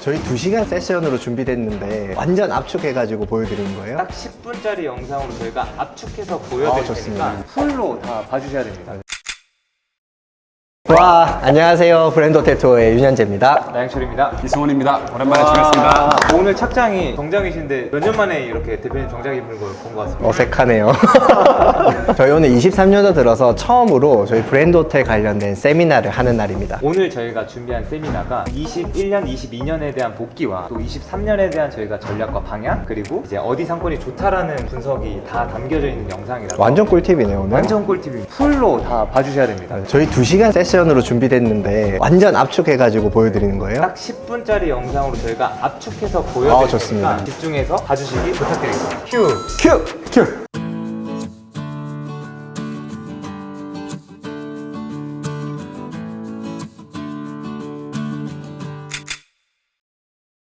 저희 2시간 세션으로 준비됐는데 완전 압축해가지고 보여드리는 거예요? 딱 10분짜리 영상으로 저희가 압축해서 보여드릴 좋습니다. 테니까 풀로 다 봐주셔야 됩니다. 와, 안녕하세요. 브랜드 호텔 투어의 윤현재입니다. 나영철입니다. 이승원입니다. 오랜만에 뵙겠습니다. 오늘 착장이 정장이신데 몇 년 만에 이렇게 대표님 정장 입는 걸 본 것 같습니다. 어색하네요. 저희 오늘 23년도 들어서 처음으로 저희 브랜드 호텔 관련된 세미나를 하는 날입니다. 오늘 저희가 준비한 세미나가 21년, 22년에 대한 복귀와 또 23년에 대한 저희가 전략과 방향, 그리고 이제 어디 상권이 좋다라는 분석이 다 담겨져 있는 영상이라서 완전 꿀팁이네요, 오늘. 완전 꿀팁입니다. 풀로 다 봐주셔야 됩니다. 저희 2시간 세션으로 준비됐는데 완전 압축해가지고 보여드리는 거예요? 딱 10분짜리 영상으로 저희가 압축해서 보여드릴 좋습니다. 테니까 집중해서 봐주시기 부탁드리겠습니다. 큐! 큐!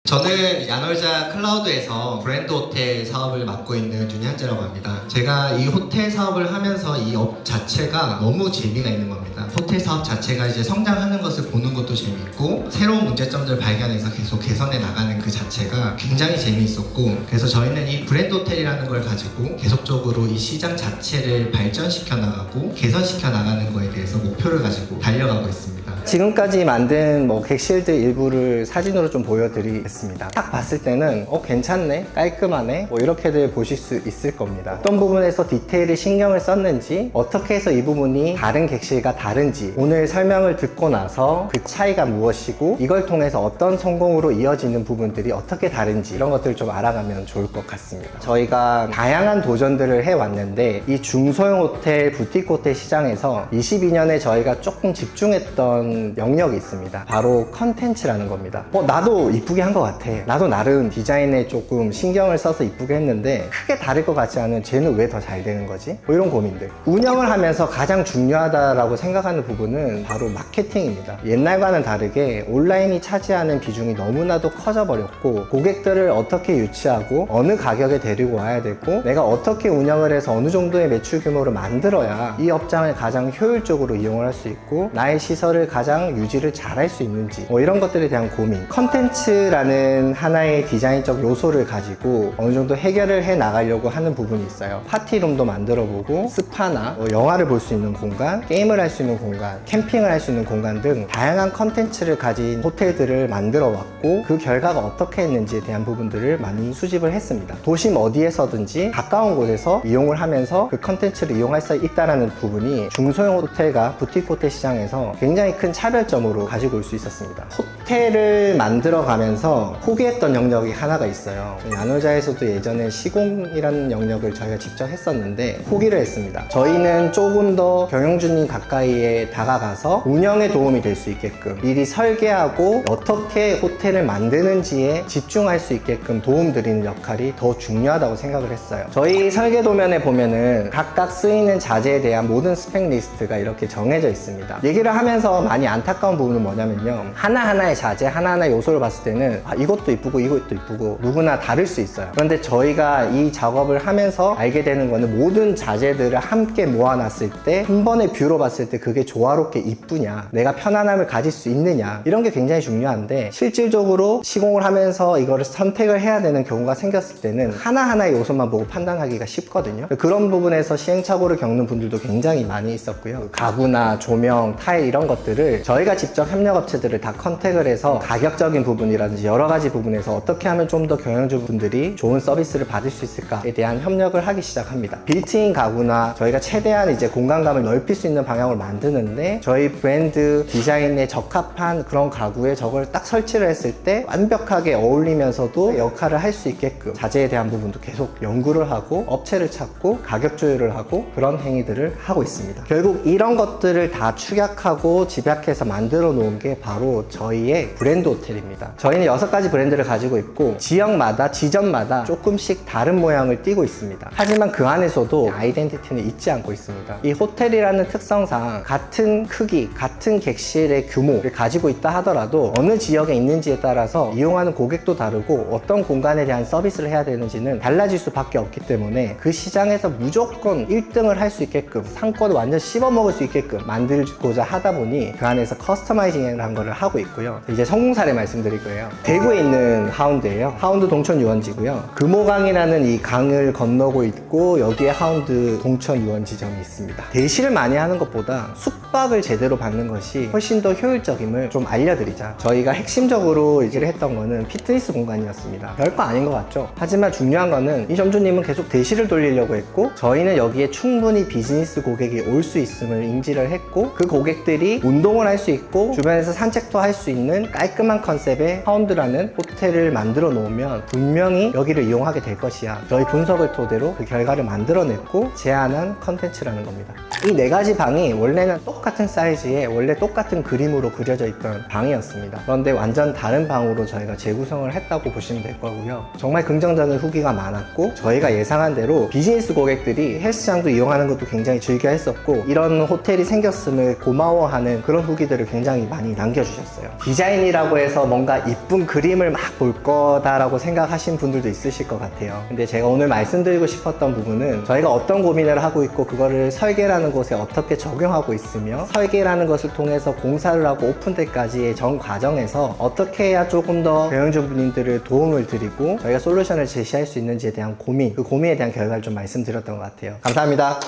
저는 야놀자 클라우드에서 브랜드 호텔 사업을 맡고 있는 윤현재라고 합니다. 제가 이 호텔 사업을 하면서 이 업 자체가 너무 재미가 있는 겁니다. 호텔 사업 자체가 이제 성장하는 것을 보는 것도 재밌고 새로운 문제점들을 발견해서 계속 개선해 나가는 그 자체가 굉장히 재미있었고, 그래서 저희는 이 브랜드 호텔이라는 걸 가지고 계속적으로 이 시장 자체를 발전시켜 나가고 개선시켜 나가는 거에 대해서 목표를 가지고 달려가고 있습니다. 지금까지 만든 객실들 일부를 사진으로 좀 보여드리겠습니다. 딱 봤을 때는 괜찮네, 깔끔하네, 이렇게들 보실 수 있을 겁니다. 어떤 부분에서 디테일을 신경을 썼는지, 어떻게 해서 이 부분이 다른 객실과 다른지, 오늘 설명을 듣고 나서 그 차이가 무엇이고 이걸 통해서 어떤 성공으로 이어지는 부분들이 어떻게 다른지, 이런 것들을 좀 알아가면 좋을 것 같습니다. 저희가 다양한 도전들을 해왔는데 이 중소형 호텔, 부티크 호텔 시장에서 22년에 저희가 조금 집중했던 영역이 있습니다. 바로 컨텐츠라는 겁니다. 나도 이쁘게 한 것 같아, 나도 나름 디자인에 조금 신경을 써서 이쁘게 했는데 크게 다를 것 같지 않은 쟤는 왜 더 잘 되는 거지? 이런 고민들. 운영을 하면서 가장 중요하다라고 생각하는 부분은 바로 마케팅입니다. 옛날과는 다르게 온라인이 차지하는 비중이 너무나도 커져 버렸고, 고객들을 어떻게 유치하고 어느 가격에 데리고 와야 되고 내가 어떻게 운영을 해서 어느 정도의 매출 규모를 만들어야 이 업장을 가장 효율적으로 이용을 할 수 있고 나의 시설을 가장 유지를 잘 할 수 있는지, 이런 것들에 대한 고민. 컨텐츠라는 하나의 디자인적 요소를 가지고 어느 정도 해결을 해 나가려고 하는 부분이 있어요. 파티룸도 만들어 보고 스파나 영화를 볼 수 있는 공간, 게임을 할 수 있는 공간, 캠핑을 할 수 있는 공간 등 다양한 컨텐츠를 가진 호텔들을 만들어 왔고, 그 결과가 어떻게 했는지에 대한 부분들을 많이 수집을 했습니다. 도심 어디에서든지 가까운 곳에서 이용을 하면서 그 컨텐츠를 이용할 수 있다는 부분이 중소형 호텔과 부티크 호텔 시장에서 굉장히 큰 차별점으로 가지고 올 수 있었습니다. 호텔을 만들어 가면서 포기했던 영역이 하나가 있어요. 야놀자에서도 예전에 시공이라는 영역을 저희가 직접 했었는데 포기를 했습니다. 저희는 조금 더 경영주님 가까이에 다가가서 운영에 도움이 될 수 있게끔 미리 설계하고 어떻게 호텔을 만드는지에 집중할 수 있게끔 도움드리는 역할이 더 중요하다고 생각을 했어요. 저희 설계 도면에 보면은 각각 쓰이는 자재에 대한 모든 스펙 리스트가 이렇게 정해져 있습니다. 얘기를 하면서 많이 안타까운 부분은 뭐냐면요, 하나하나의 자재, 하나하나의 요소를 봤을 때는 이것도 이쁘고 이것도 이쁘고 누구나 다를 수 있어요. 그런데 저희가 이 작업을 하면서 알게 되는 거는 모든 자재들을 함께 모아놨을 때 한 번의 뷰로 봤을 때 그게 조화롭게 이쁘냐, 내가 편안함을 가질 수 있느냐, 이런 게 굉장히 중요한데 실질적으로 시공을 하면서 이거를 선택을 해야 되는 경우가 생겼을 때는 하나하나의 요소만 보고 판단하기가 쉽거든요. 그런 부분에서 시행착오를 겪는 분들도 굉장히 많이 있었고요. 가구나 조명, 타일 이런 것들을 저희가 직접 협력업체들을 다 컨택을 해서 가격적인 부분이라든지 여러 가지 부분에서 어떻게 하면 좀 더 경영주분들이 좋은 서비스를 받을 수 있을까에 대한 협력을 하기 시작합니다. 빌트인 가구나 저희가 최대한 이제 공간감을 넓힐 수 있는 방향으로 만드는데, 저희 브랜드 디자인에 적합한 그런 가구에 저걸 딱 설치를 했을 때 완벽하게 어울리면서도 역할을 할 수 있게끔 자재에 대한 부분도 계속 연구를 하고 업체를 찾고 가격 조율을 하고 그런 행위들을 하고 있습니다. 결국 이런 것들을 다 축약하고 집약해서 만들어 놓은 게 바로 저희의 브랜드 호텔입니다. 저희는 6가지 브랜드를 가지고 있고 지역마다, 지점마다 조금씩 다른 모양을 띠고 있습니다. 하지만 그 안에서도 아이덴티티는 잊지 않고 있습니다. 이 호텔이라는 특성상 같은 크기, 같은 객실의 규모를 가지고 있다 하더라도 어느 지역에 있는지에 따라서 이용하는 고객도 다르고 어떤 공간에 대한 서비스를 해야 되는지는 달라질 수밖에 없기 때문에 그 시장에서 무조건 1등을 할 수 있게끔 상권을 완전 씹어먹을 수 있게끔 만들고자 하다 보니 그 외관에서 커스터마이징을 한 거를 하고 있고요. 이제 성공 사례 말씀드릴 거예요. 대구에 있는 하운드예요. 하운드 동천 유원지고요. 금호강이라는 이 강을 건너고 있고 여기에 하운드 동천 유원지점이 있습니다. 대시를 많이 하는 것보다 숙박을 제대로 받는 것이 훨씬 더 효율적임을 좀 알려드리자. 저희가 핵심적으로 얘기를 했던 거는 피트니스 공간이었습니다. 별거 아닌 것 같죠? 하지만 중요한 거는 이 점주님은 계속 대시를 돌리려고 했고 저희는 여기에 충분히 비즈니스 고객이 올 수 있음을 인지를 했고 그 고객들이 운동을 할 수 있고 주변에서 산책도 할 수 있는 깔끔한 컨셉의 하운드라는 호텔을 만들어 놓으면 분명히 여기를 이용하게 될 것이야. 저희 분석을 토대로 그 결과를 만들어냈고 제안한 컨텐츠라는 겁니다. 이 4가지 방이 원래는 똑같은 사이즈에 원래 똑같은 그림으로 그려져 있던 방이었습니다. 그런데 완전 다른 방으로 저희가 재구성을 했다고 보시면 될 거고요. 정말 긍정적인 후기가 많았고 저희가 예상한 대로 비즈니스 고객들이 헬스장도 이용하는 것도 굉장히 즐겨 했었고 이런 호텔이 생겼음을 고마워하는 그런 후기들을 굉장히 많이 남겨주셨어요. 디자인이라고 해서 뭔가 이쁜 그림을 막 볼 거다라고 생각하신 분들도 있으실 것 같아요. 근데 제가 오늘 말씀드리고 싶었던 부분은 저희가 어떤 고민을 하고 있고 그거를 설계라는 곳에 어떻게 적용하고 있으며 설계라는 것을 통해서 공사를 하고 오픈 때까지의 전 과정에서 어떻게 해야 조금 더 경영진분들을 도움을 드리고 저희가 솔루션을 제시할 수 있는지에 대한 고민, 그 고민에 대한 결과를 좀 말씀드렸던 것 같아요. 감사합니다.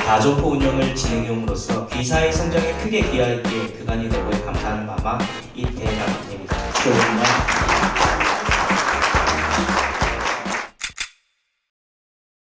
다조포 운영을 진행해옴으로써 귀사의 성장에 크게 기여했기에 그간이 너무에 감사하는 마마 이태남입니다. 축하드립니다.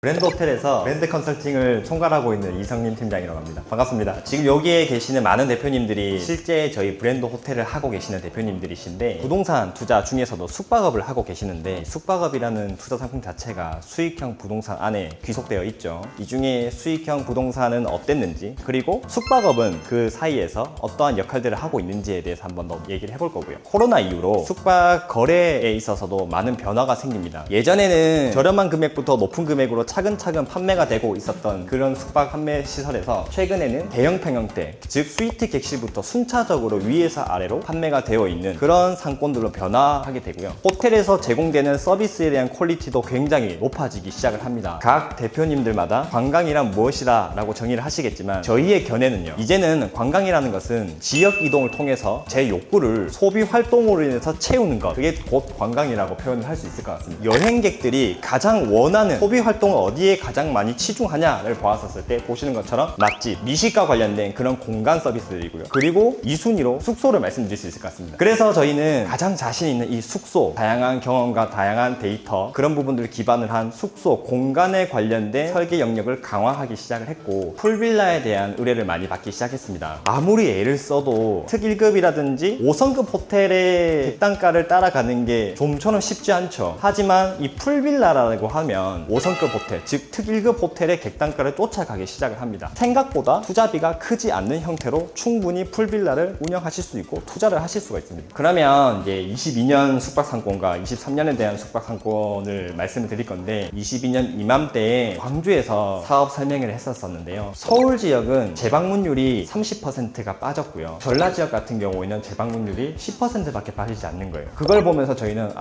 브랜드 호텔에서 브랜드 컨설팅을 총괄하고 있는 이성림 팀장이라고 합니다. 반갑습니다. 지금 여기에 계시는 많은 대표님들이 실제 저희 브랜드 호텔을 하고 계시는 대표님들이신데 부동산 투자 중에서도 숙박업을 하고 계시는데 숙박업이라는 투자 상품 자체가 수익형 부동산 안에 귀속되어 있죠. 이 중에 수익형 부동산은 어땠는지 그리고 숙박업은 그 사이에서 어떠한 역할들을 하고 있는지에 대해서 한번 더 얘기를 해볼 거고요. 코로나 이후로 숙박 거래에 있어서도 많은 변화가 생깁니다. 예전에는 저렴한 금액부터 높은 금액으로 차근차근 판매가 되고 있었던 그런 숙박 판매 시설에서 최근에는 대형 평형대, 즉 스위트 객실부터 순차적으로 위에서 아래로 판매가 되어 있는 그런 상권들로 변화하게 되고요. 호텔에서 제공되는 서비스에 대한 퀄리티도 굉장히 높아지기 시작을 합니다. 각 대표님들마다 관광이란 무엇이다 라고 정의를 하시겠지만 저희의 견해는요, 이제는 관광이라는 것은 지역 이동을 통해서 제 욕구를 소비 활동으로 인해서 채우는 것, 그게 곧 관광이라고 표현을 할 수 있을 것 같습니다. 여행객들이 가장 원하는 소비 활동을 어디에 가장 많이 치중하냐를 보았었을 때 보시는 것처럼 맛집, 미식과 관련된 그런 공간 서비스들이고요. 그리고 2순위로 숙소를 말씀드릴 수 있을 것 같습니다. 그래서 저희는 가장 자신 있는 이 숙소, 다양한 경험과 다양한 데이터, 그런 부분들을 기반을 한 숙소, 공간에 관련된 설계 영역을 강화하기 시작을 했고 풀빌라에 대한 의뢰를 많이 받기 시작했습니다. 아무리 애를 써도 특1급이라든지 5성급 호텔의 객단가를 따라가는 게 좀처럼 쉽지 않죠. 하지만 이 풀빌라라고 하면 5성급 호텔, 즉 특1급 호텔의 객단가를 쫓아가기 시작을 합니다. 생각보다 투자비가 크지 않는 형태로 충분히 풀빌라를 운영하실 수 있고 투자를 하실 수가 있습니다. 그러면 이제 22년 숙박상권과 23년에 대한 숙박상권을 말씀을 드릴 건데 22년 이맘때에 광주에서 사업 설명회를 했었는데요. 서울 지역은 재방문율이 30%가 빠졌고요. 전라 지역 같은 경우에는 재방문율이 10%밖에 빠지지 않는 거예요. 그걸 보면서 저희는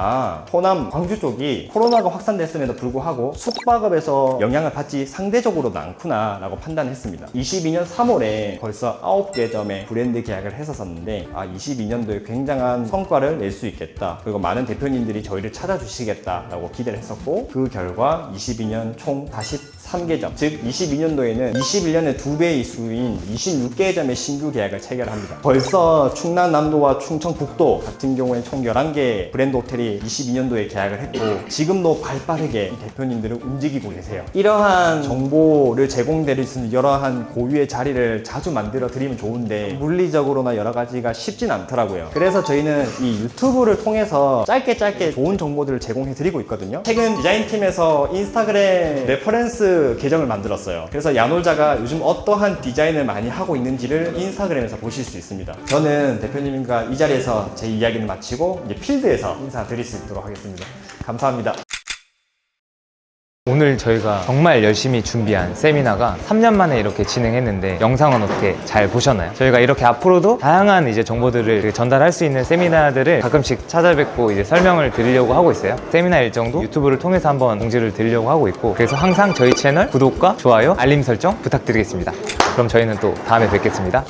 호남 광주 쪽이 코로나가 확산됐음에도 불구하고 숙박업에서 영향을 받지 상대적으로는 않구나 라고 판단했습니다. 22년 3월에 벌써 9개 점의 브랜드 계약을 했었는데 22년도에 굉장한 성과를 낼 수 있겠다, 그리고 많은 대표님들이 저희를 찾아주시겠다 라고 기대를 했었고 그 결과 22년 총 43개 점, 즉 22년도에는 21년의 2배의 수인 26개 점의 신규 계약을 체결합니다. 벌써 충남남도와 충청북도 같은 경우에 총 11개 브랜드 호텔이 22년도에 계약을 했고 지금도 발빠르게 대표님들은 움직이고 계세요. 이러한 정보를 제공드릴 수 있는 여러한 고유의 자리를 자주 만들어 드리면 좋은데 물리적으로나 여러 가지가 쉽진 않더라고요. 그래서 저희는 이 유튜브를 통해서 짧게 좋은 정보들을 제공해 드리고 있거든요. 최근 디자인팀에서 인스타그램 레퍼런스 계정을 만들었어요. 그래서 야놀자가 요즘 어떠한 디자인을 많이 하고 있는지를 인스타그램에서 보실 수 있습니다. 저는 대표님과 이 자리에서 제 이야기를 마치고 이제 필드에서 인사드릴 수 있도록 하겠습니다. 감사합니다. 오늘 저희가 정말 열심히 준비한 세미나가 3년 만에 이렇게 진행했는데 영상은 어떻게 잘 보셨나요? 저희가 이렇게 앞으로도 다양한 이제 정보들을 전달할 수 있는 세미나들을 가끔씩 찾아뵙고 이제 설명을 드리려고 하고 있어요. 세미나 일정도 유튜브를 통해서 한번 공지를 드리려고 하고 있고, 그래서 항상 저희 채널 구독과 좋아요, 알림 설정 부탁드리겠습니다. 그럼 저희는 또 다음에 뵙겠습니다.